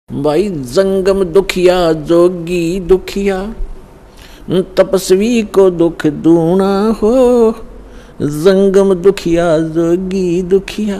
भाई जंगम दुखिया जोगी दुखिया, तपस्वी को दुख दूना हो। जंगम दुखिया जोगी दुखिया,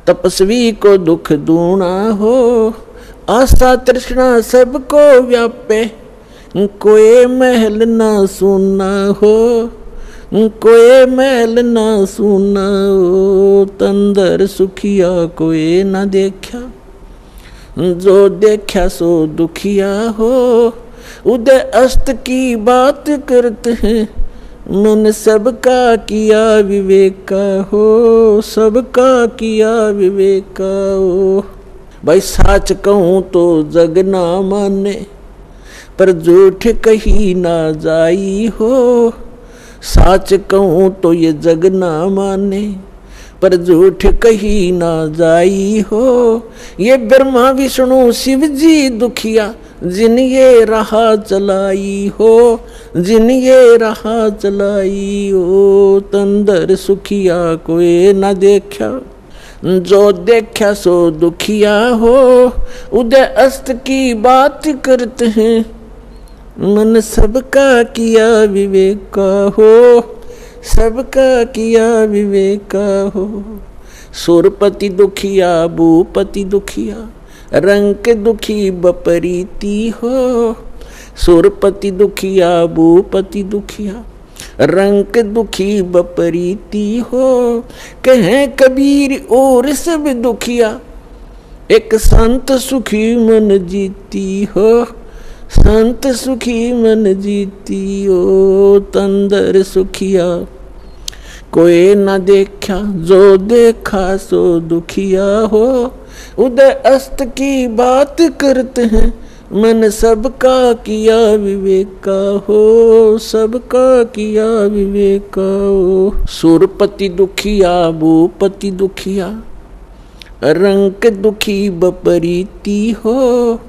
तपस्वी को दुख दूना हो। आशा तृष्णा सबको व्यापे, कोई महल ना सुना हो। कोई महल ना सुना हो, तंदर सुखिया कोई ना देखा। जो देखा सो दुखिया हो, उदय अस्त की बात करते हैं। मन सबका किया विवेका हो, सबका किया विवेका हो। भाई साच कहूँ तो जग ना माने, पर झूठ कही ना जाई हो। साच कहूँ तो ये जग ना माने, पर झूठ कही ना जाई हो। ये ब्रह्मा विष्णु शिव जी दुखिया, जिन ये राह चलाई हो। जिन ये राह चलाई हो, तंदर सुखिया कोई ना देखा। जो देखा सो दुखिया हो, उदय अस्त की बात करते हैं। मन सबका किया विवेका हो, सबका किया विवेका हो। सुरपति दुखिया भूपति दुखिया, रंग दुखी बपरीति हो। सुरपति दुखिया भूपति दुखिया, रंग दुखी बपरीति हो। कहें कबीर और सब दुखिया, एक संत सुखी मन जीती हो। संत सुखी मन जीती हो, तंदर सुखिया कोई न देखा। जो देखा सो दुखिया हो, उदय अस्त की बात करते हैं। मन सबका किया विवेका हो, सबका किया विवेका हो। सुरपति दुखिया भूपति दुखिया, रंग दुखी बपरीति हो।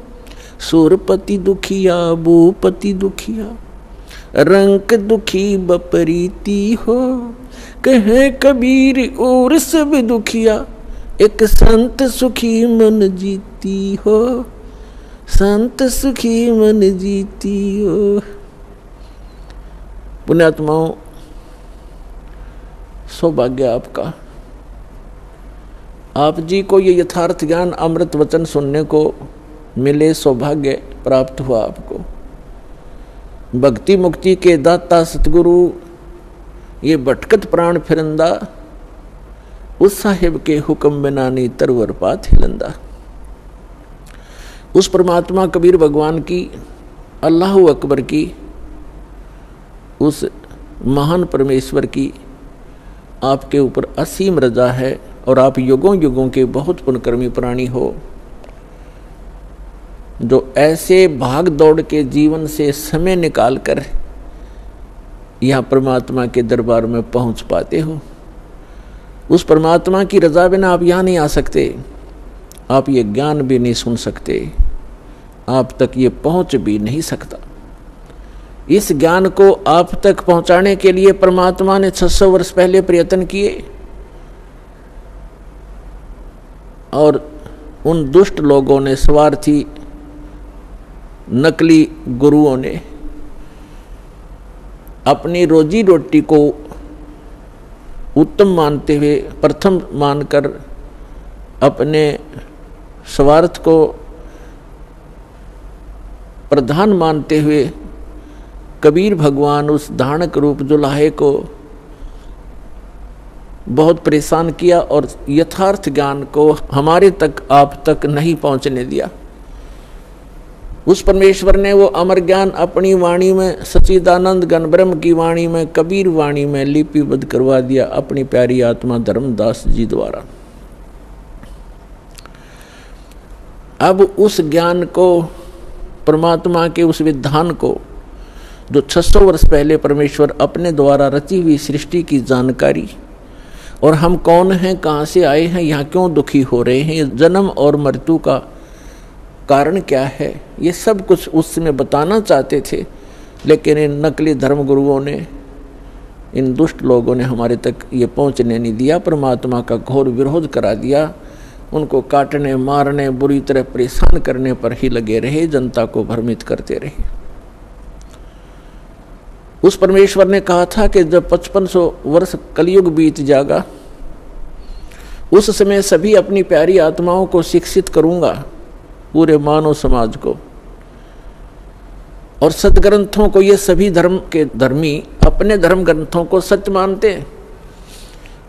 सुरपति दुखिया भूपति दुखिया, रंग दुखी बपरीति हो। कहे कबीर और सब दुखिया, एक संत सुखी मन जीती हो। संत सुखी मन जीती हो। पुण्यात्माओं, सौभाग्य आपका। आप जी को ये यथार्थ ज्ञान अमृत वचन सुनने को मिले, सौभाग्य प्राप्त हुआ आपको। भक्ति मुक्ति के दाता सतगुरु ये भटकत प्राण फिरंदा, उस साहिब के हुक्म बिना नी तरवर पात हिलंदा। उस परमात्मा कबीर भगवान की, अल्लाह अकबर की, उस महान परमेश्वर की आपके ऊपर असीम रजा है। और आप युगों युगों के बहुत पुण्यकर्मी प्राणी हो, जो ऐसे भाग दौड़ के जीवन से समय निकालकर यहाँ परमात्मा के दरबार में पहुँच पाते हो। उस परमात्मा की रजा बिना आप यहाँ नहीं आ सकते। आप ये ज्ञान भी नहीं सुन सकते, आप तक ये पहुँच भी नहीं सकता। इस ज्ञान को आप तक पहुँचाने के लिए परमात्मा ने 600 वर्ष पहले प्रयत्न किए। और उन दुष्ट लोगों ने, स्वार्थी नकली गुरुओं ने अपनी रोजी रोटी को उत्तम मानते हुए, प्रथम मानकर, अपने स्वार्थ को प्रधान मानते हुए कबीर भगवान उस धानक रूप जुलाहे को बहुत परेशान किया और यथार्थ ज्ञान को हमारे तक, आप तक नहीं पहुंचने दिया। उस परमेश्वर ने वो अमर ज्ञान अपनी वाणी में, सच्चिदानंद घन ब्रह्म की वाणी में, कबीर वाणी में लिपिबद्ध करवा दिया अपनी प्यारी आत्मा धर्मदास जी द्वारा। अब उस ज्ञान को, परमात्मा के उस विधान को, जो 600 वर्ष पहले परमेश्वर अपने द्वारा रची हुई सृष्टि की जानकारी, और हम कौन हैं, कहाँ से आए हैं, यहाँ क्यों दुखी हो रहे हैं, जन्म और मृत्यु का कारण क्या है, ये सब कुछ उस समय बताना चाहते थे। लेकिन इन नकली धर्म गुरुओं ने, इन दुष्ट लोगों ने हमारे तक ये पहुँचने नहीं दिया। परमात्मा का घोर विरोध करा दिया उनको काटने मारने बुरी तरह परेशान करने पर ही लगे रहे, जनता को भ्रमित करते रहे। उस परमेश्वर ने कहा था कि जब 5500 वर्ष कलयुग बीत जाएगा उस समय सभी अपनी प्यारी आत्माओं को शिक्षित करूंगा, पूरे मानव समाज को। और सदग्रंथों को, ये सभी धर्म के धर्मी अपने धर्म ग्रंथों को सच मानते हैं,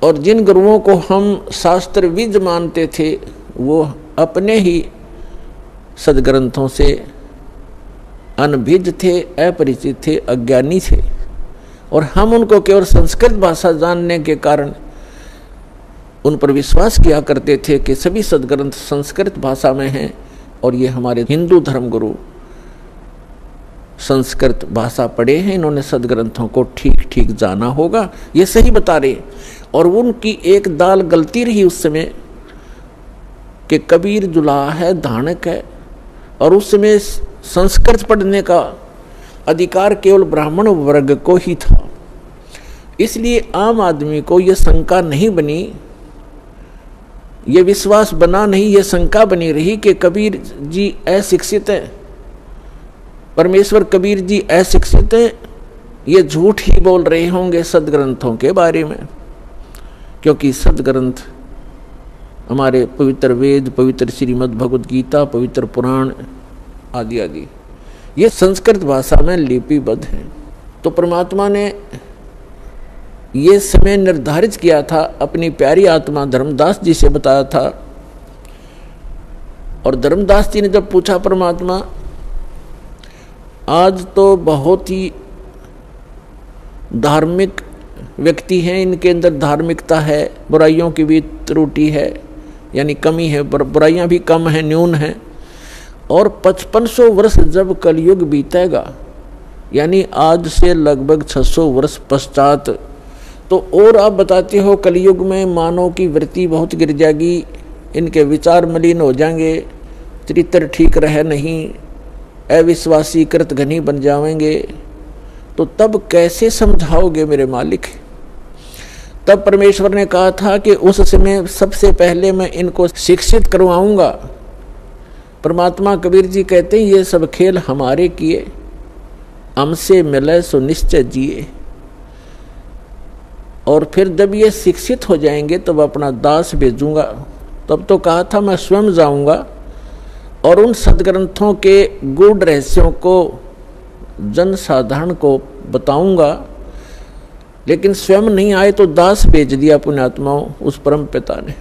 और जिन गुरुओं को हम शास्त्रविद मानते थे वो अपने ही सदग्रंथों से अनभिज्ञ थे, अपरिचित थे, अज्ञानी थे। और हम उनको केवल संस्कृत भाषा जानने के कारण उन पर विश्वास किया करते थे कि सभी सदग्रंथ संस्कृत भाषा में हैं और ये हमारे हिंदू धर्मगुरु संस्कृत भाषा पढ़े हैं, इन्होंने सदग्रंथों को ठीक ठीक जाना होगा, ये सही बता रहे। और उनकी एक दाल गलती रही उस समय कि कबीर जुलाहा है, धानक है, और उस समय संस्कृत पढ़ने का अधिकार केवल ब्राह्मण वर्ग को ही था। इसलिए आम आदमी को यह शंका नहीं बनी, ये विश्वास बना नहीं, ये शंका बनी रही कि कबीर जी अशिक्षित है, परमेश्वर कबीर जी अशिक्षित है, ये झूठ ही बोल रहे होंगे सदग्रंथों के बारे में। क्योंकि सदग्रंथ हमारे पवित्र वेद, पवित्र श्रीमद् भगवद गीता, पवित्र पुराण आदि आदि ये संस्कृत भाषा में लिपिबद्ध हैं। तो परमात्मा ने ये समय निर्धारित किया था, अपनी प्यारी आत्मा धर्मदास जी से बताया था। और धर्मदास जी ने जब पूछा, परमात्मा आज तो बहुत ही धार्मिक व्यक्ति हैं, इनके अंदर धार्मिकता है, बुराइयों की भी त्रुटि है, यानी कमी है, बुराइयां भी कम है, न्यून है। और 5500 वर्ष जब कलयुग बीतेगा, यानी आज से लगभग 600 वर्ष पश्चात, तो और आप बताते हो कलयुग में मानव की वृत्ति बहुत गिर जाएगी, इनके विचार मलिन हो जाएंगे, चरित्र ठीक रहे नहीं, अविश्वासी कृत घनी बन जाएंगे। तो तब कैसे समझाओगे मेरे मालिक? तब परमेश्वर ने कहा था कि उस समय सबसे पहले मैं इनको शिक्षित करवाऊंगा। परमात्मा कबीर जी कहते हैं, ये सब खेल हमारे किए, हमसे मिले सो निश्चय जिए। और फिर जब ये शिक्षित हो जाएंगे तब अपना दास भेजूंगा। तब तो कहा था मैं स्वयं जाऊंगा और उन सदग्रंथों के गूढ़ रहस्यों को जन साधारण को बताऊंगा, लेकिन स्वयं नहीं आए तो दास भेज दिया पुण्यात्माओं उस परम पिता ने।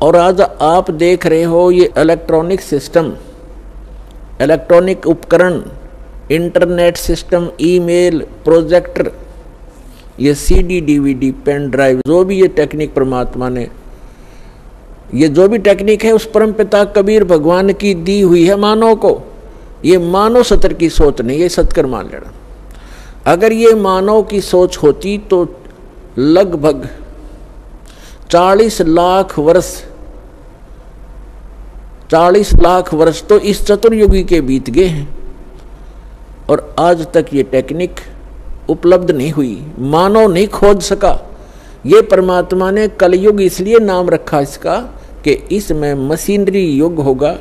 और आज आप देख रहे हो ये इलेक्ट्रॉनिक सिस्टम, इलेक्ट्रॉनिक उपकरण, इंटरनेट सिस्टम, ईमेल, प्रोजेक्टर, ये सीडी, डीवीडी, पेन ड्राइव, जो भी ये टेक्निक परमात्मा ने, ये जो भी टेक्निक है उस परम पिता कबीर भगवान की दी हुई है मानव को। ये मानव सत्र की सोच नहीं, ये सत्कर मान लेना। अगर ये मानव की सोच होती तो लगभग 40 लाख वर्ष तो इस चतुर्युगी के बीत गए हैं और आज तक ये टेक्निक उपलब्ध नहीं हुई, मानव नहीं खोज सका। ये परमात्मा ने कलयुग इसलिए नाम रखा इसका कि इसमें मशीनरी युग होगा,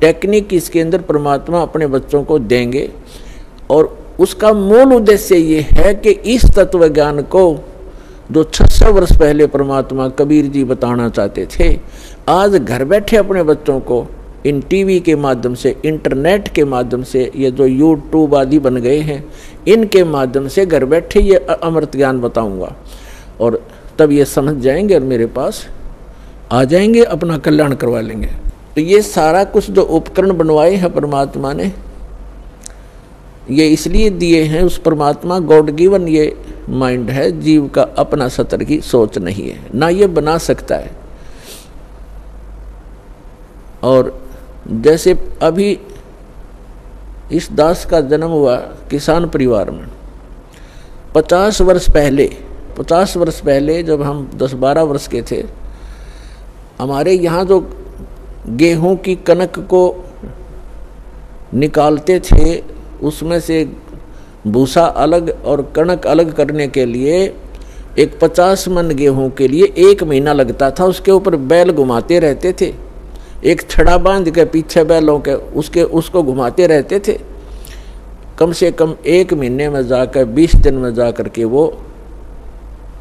टेक्निक इसके अंदर परमात्मा अपने बच्चों को देंगे। और उसका मूल उद्देश्य ये है कि इस तत्व ज्ञान को जो 600 वर्ष पहले परमात्मा कबीर जी बताना चाहते थे, आज घर बैठे अपने बच्चों को इन टीवी के माध्यम से, इंटरनेट के माध्यम से, ये जो यूट्यूब आदि बन गए हैं, इनके माध्यम से घर बैठे ये अमृत ज्ञान बताऊंगा। और तब ये समझ जाएंगे और मेरे पास आ जाएंगे, अपना कल्याण करवा लेंगे। तो ये सारा कुछ जो उपकरण बनवाए हैं परमात्मा ने, ये इसलिए दिए हैं, उस परमात्मा गॉड गिवन ये माइंड है, जीव का अपना सतर की सोच नहीं है, ना ये बना सकता है। और जैसे अभी इस दास का जन्म हुआ किसान परिवार में, 50 वर्ष पहले जब हम 10-12 वर्ष के थे, हमारे यहाँ जो गेहूं की कनक को निकालते थे, उसमें से भूसा अलग और कणक अलग करने के लिए एक 50 मन गेहूं के लिए 1 महीना लगता था। उसके ऊपर बैल घुमाते रहते थे, एक छड़ा बांध के पीछे बैलों के उसको घुमाते रहते थे। कम से कम 1 महीने में जाकर 20 दिन में जाकर के वो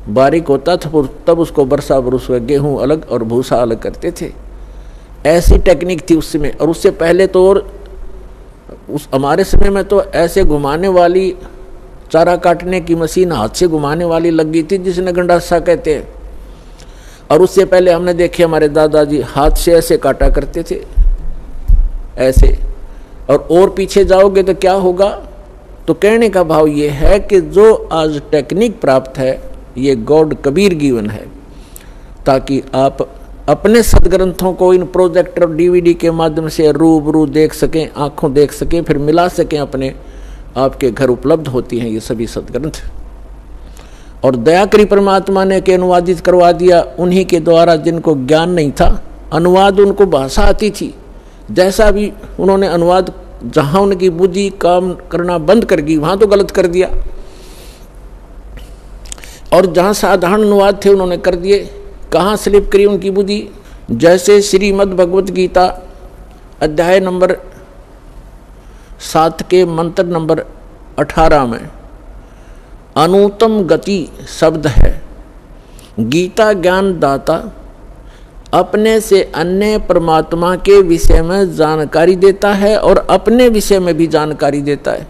बारीक होता था, तब उसको बरसा बरस गेहूं अलग और भूसा अलग करते थे। ऐसी टेक्निक थी उस समय। और उससे पहले तो और उस हमारे समय में तो ऐसे घुमाने वाली चारा काटने की मशीन हाथ से घुमाने वाली लग गई थी, जिसने गंडासा कहते हैं। और उससे पहले हमने देखे हमारे दादाजी हाथ से ऐसे काटा करते थे, ऐसे। और पीछे जाओगे तो क्या होगा? तो कहने का भाव ये है कि जो आज टेक्निक प्राप्त है ये गॉड कबीर गिवन है, ताकि आप अपने सदग्रंथों को इन प्रोजेक्टर और डीवीडी के माध्यम से रूबरू देख सकें, आंखों देख सकें, फिर मिला सकें अपने। आपके घर उपलब्ध होती हैं ये सभी सदग्रंथ। और दया करी परमात्मा ने के अनुवादित करवा दिया उन्हीं के द्वारा जिनको ज्ञान नहीं था। अनुवाद उनको भाषा आती थी, जैसा भी उन्होंने अनुवाद, जहां उनकी बुद्धि काम करना बंद कर गई वहां तो गलत कर दिया, और जहां साधारण अनुवाद थे उन्होंने कर दिए। कहाँ स्लिप करी उनकी बुद्धि? जैसे श्रीमद् भगवत गीता अध्याय नंबर 7 के मंत्र नंबर 18 में अनुत्तम गति शब्द है। गीता ज्ञान दाता अपने से अन्य परमात्मा के विषय में जानकारी देता है और अपने विषय में भी जानकारी देता है।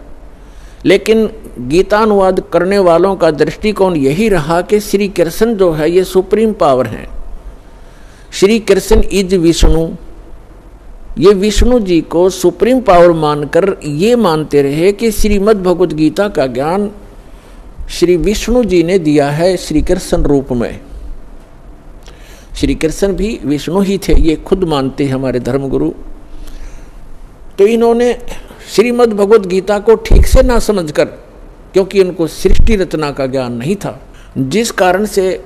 लेकिन गीता अनुवाद करने वालों का दृष्टिकोण यही रहा कि श्री कृष्ण जो है ये सुप्रीम पावर है। श्री कृष्ण इज विष्णु, ये विष्णु जी को सुप्रीम पावर मानकर ये मानते रहे कि श्रीमद् भगवत गीता का ज्ञान श्री विष्णु जी ने दिया है श्री कृष्ण रूप में। श्री कृष्ण भी विष्णु ही थे, ये खुद मानते हैं हमारे धर्मगुरु। तो इन्होंने श्रीमद् भगवत गीता को ठीक से ना समझकर, क्योंकि उनको सृष्टि रचना का ज्ञान नहीं था, जिस कारण से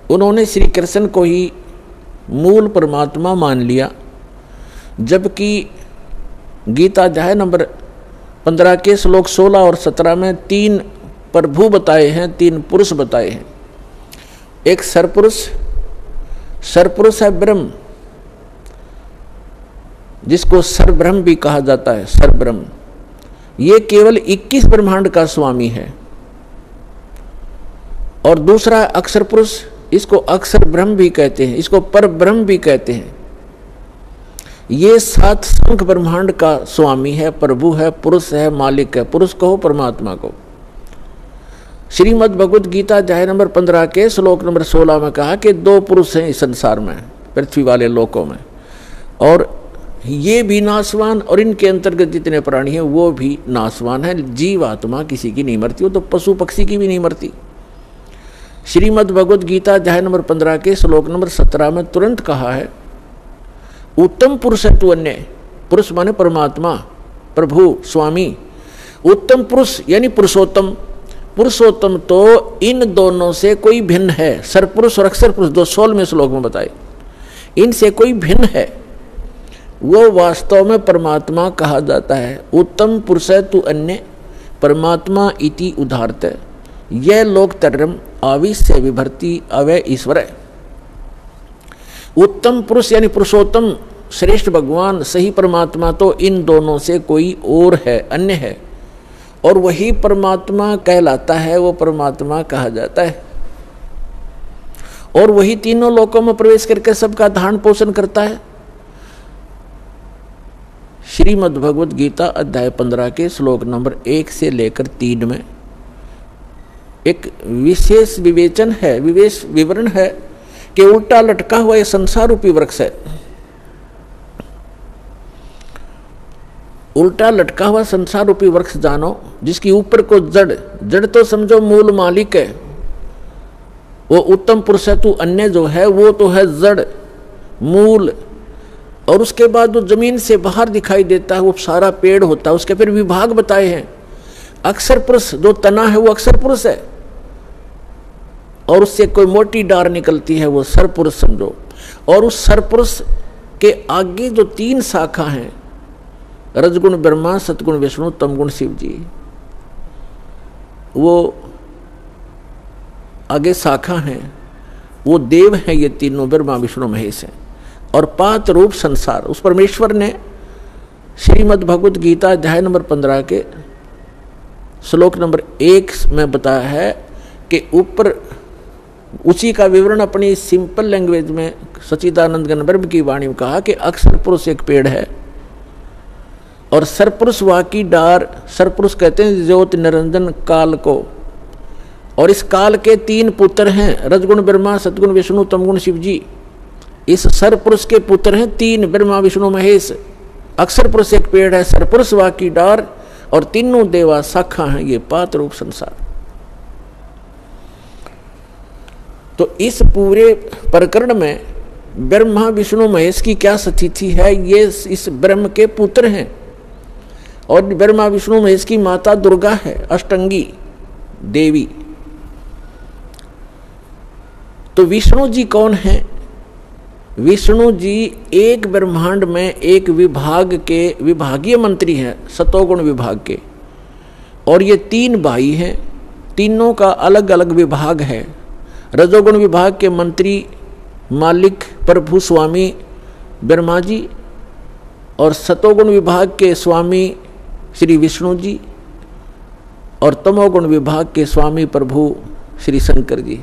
उन्होंने श्री कृष्ण को ही मूल परमात्मा मान लिया। जबकि गीता अध्याय नंबर 15 के श्लोक 16 और 17 में 3 प्रभु बताए हैं, 3 पुरुष बताए हैं। एक सरपुरुष है ब्रह्म, जिसको सरब्रह्म भी कहा जाता है। सरब्रह्म ये केवल 21 ब्रह्मांड का स्वामी है। और दूसरा है अक्षर पुरुष, इसको अक्षर ब्रह्म भी कहते हैं, इसको पर ब्रह्म भी कहते हैं। ये 7 संख्य ब्रह्मांड का स्वामी है, प्रभु है, पुरुष है, मालिक है। पुरुष कहो परमात्मा को। श्रीमद् भगवत गीता अध्याय नंबर 15 के श्लोक नंबर 16 में कहा कि 2 पुरुष हैं इस संसार में, पृथ्वी वाले लोकों में, और ये भी नाशवान और इनके अंतर्गत जितने प्राणी हैं वो भी नाशवान है। जीव आत्मा किसी की नहीं मरती, वो तो पशु पक्षी की भी नहीं मरती। श्रीमद् भगवत गीता अध्याय नंबर 15 के श्लोक नंबर 17 में तुरंत कहा है, उत्तम पुरुष है तू अन्य। पुरुष माने परमात्मा, प्रभु, स्वामी। उत्तम पुरुष यानी पुरुषोत्तम। पुरुषोत्तम तो इन दोनों से कोई भिन्न है। सरपुरुष और अक्षर पुरुष 16वें श्लोक में बताए, इनसे कोई भिन्न है, वो वास्तव में परमात्मा कहा जाता है। उत्तम पुरुष है तू अन्य परमात्मा इति उदाहरत। यह लोक तरम आविश्य विभर्ति अवय ईश्वर है। उत्तम पुरुष यानी पुरुषोत्तम, श्रेष्ठ भगवान, सही परमात्मा तो इन दोनों से कोई और है, अन्य है, और वही परमात्मा कहलाता है, वो परमात्मा कहा जाता है। और वही तीनों लोकों में प्रवेश करके सबका धारण पोषण करता है। श्रीमद् भगवत गीता अध्याय 15 के श्लोक नंबर 1 से लेकर 3 में एक विशेष विवेचन है, विवरण है कि उल्टा लटका हुआ यह संसार रूपी वृक्ष है। उल्टा लटका हुआ संसार रूपी वृक्ष जानो, जिसकी ऊपर को जड़ तो समझो मूल मालिक है। वो उत्तम पुरुष है तू अन्य जो है वो तो है जड़, मूल, और उसके बाद वो जमीन से बाहर दिखाई देता है, वो सारा पेड़ होता है। उसके फिर विभाग बताए हैं। अक्षर पुरुष जो तना है वो अक्षर पुरुष है, और उससे कोई मोटी डार निकलती है वो सरपुरुष समझो। और उस सरपुरुष के आगे जो 3 शाखा हैं, रजगुण ब्रह्मा, सतगुण विष्णु, तमगुण शिव जी, वो आगे शाखा हैं, वो देव हैं, ये तीनों ब्रह्मा विष्णु महेश हैं। और पात रूप संसार, उस परमेश्वर ने श्रीमद् भगवत गीता अध्याय नंबर 15 के श्लोक नंबर 1 में बताया है कि ऊपर उसी का विवरण अपनी सिंपल लैंग्वेज में सच्चिदानंद घन ब्रह्म की वाणी में कहा कि अक्षर पुरुष एक पेड़ है और सरपुरुष वाकी डार। सरपुरुष कहते हैं ज्योति निरंजन काल को, और इस काल के 3 पुत्र हैं, रजगुण ब्रह्मा, सतगुण विष्णु, तमगुण शिव जी। इस सरपुरुष के पुत्र हैं 3, ब्रह्मा विष्णु महेश। अक्षर पुरुष एक पेड़ है, सरपुरुष वाकी डार, और तीनों देवा शाखा हैं, ये पात रूप संसार। तो इस पूरे प्रकरण में ब्रह्मा विष्णु महेश की क्या स्थिति है, ये इस ब्रह्म के पुत्र हैं। और ब्रह्मा विष्णु महेश की माता दुर्गा है, अष्टंगी देवी। तो विष्णु जी कौन है? विष्णु जी एक ब्रह्मांड में एक विभाग के विभागीय मंत्री हैं, सतोगुण विभाग के। और ये 3 भाई हैं, तीनों का अलग अलग विभाग है। रजोगुण विभाग के मंत्री मालिक प्रभु स्वामी ब्रह्मा जी, और सतोगुण विभाग के स्वामी श्री विष्णु जी, और तमोगुण विभाग के स्वामी प्रभु श्री शंकर जी।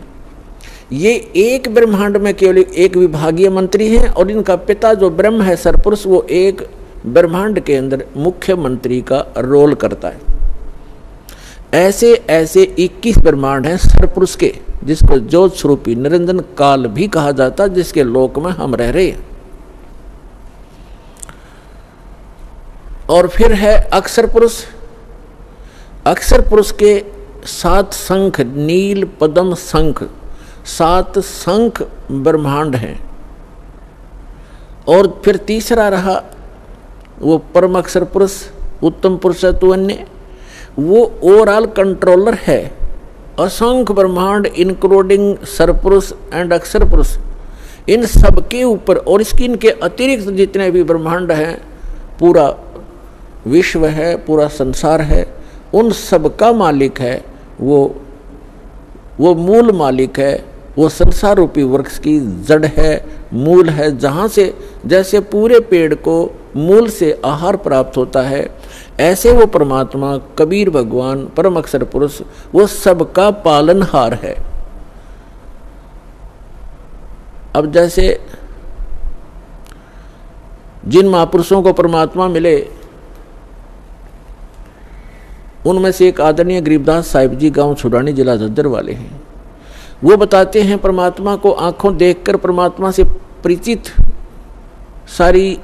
ये एक ब्रह्मांड में केवल एक विभागीय मंत्री हैं, और इनका पिता जो ब्रह्म है सरपुरुष, वो एक ब्रह्मांड के अंदर मुख्य मंत्री का रोल करता है। ऐसे ऐसे 21 ब्रह्मांड हैं सरपुरुष के, जिसको ज्योत स्वरूपी निरंजन काल भी कहा जाता है, जिसके लोक में हम रह रहे हैं। और फिर है अक्षर पुरुष। अक्षर पुरुष के 7 शंख, नील पद्म शंख, 7 शंख ब्रह्मांड हैं। और फिर तीसरा रहा वो परम अक्षर पुरुष, उत्तम पुरुषत्व अन्य, वो ओवरऑल कंट्रोलर है। असंख्य ब्रह्मांड इंक्लूडिंग सरपुरुष एंड अक्षर पुरुष, इन सब के ऊपर और इसकी इनके अतिरिक्त जितने भी ब्रह्मांड हैं, पूरा विश्व है, पूरा संसार है, उन सब का मालिक है वो मूल मालिक है। वो संसार रूपी वृक्ष की जड़ है, मूल है, जहाँ से जैसे पूरे पेड़ को मूल से आहार प्राप्त होता है, ऐसे वो परमात्मा कबीर भगवान परम अक्षर पुरुष वो सबका पालनहार है। अब जैसे जिन महापुरुषों को परमात्मा मिले, उनमें से एक आदरणीय गरीबदास साहिब जी, गांव छुड़ानी, जिला झज्जर वाले हैं। वो बताते हैं परमात्मा को आंखों देखकर परमात्मा से परिचित सारी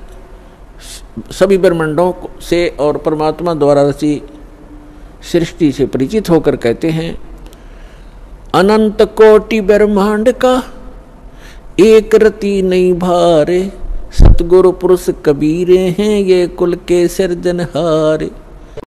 सभी ब्रह्मांडों से और परमात्मा द्वारा रची सृष्टि से परिचित होकर कहते हैं, अनंत कोटि ब्रह्मांड का एक रति नहीं भारे, सतगुरु पुरुष कबीरे हैं ये कुल के सिरजनहारे।